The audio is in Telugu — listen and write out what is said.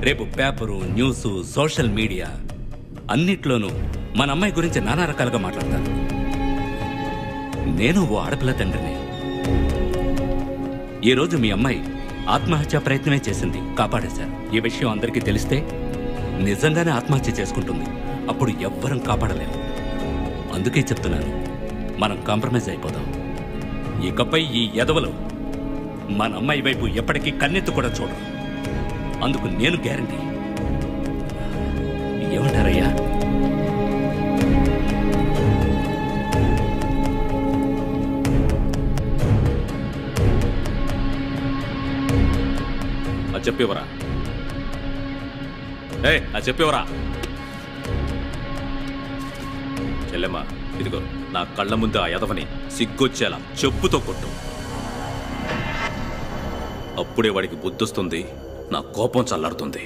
రేపు పేపరు, న్యూస్, సోషల్ మీడియా అన్నిట్లోనూ మన అమ్మాయి గురించి నానా రకాలుగా మాట్లాడతారు. నేను ఓ ఆడపిల్ల తండ్రిని. ఈరోజు మీ అమ్మాయి ఆత్మహత్యా ప్రయత్నమే చేసింది, కాపాడేశారు. ఈ విషయం అందరికీ తెలిస్తే నిజంగానే ఆత్మహత్య చేసుకుంటుంది. అప్పుడు ఎవ్వరం కాపాడలేము. అందుకే చెప్తున్నాను, మనం కాంప్రమైజ్ అయిపోదాం. ఇకపై ఈ ఎదవలు మన అమ్మాయి వైపు ఎప్పటికీ కన్నెత్తు కూడా చూడరు. అందుకు నేను గ్యారంటీ. ఏమంటారయ్యా? అది చెప్పేవరా? అది చెప్పేవరా? చెల్లెమ్మా, ఇదిగో నా కళ్ళ ముందు ఆ యదవని సిగ్గొచ్చేలా చెప్పుతో కొట్టు. అప్పుడే వాడికి బుద్ధొస్తుంది, నా కోపం చల్లారుతుంది.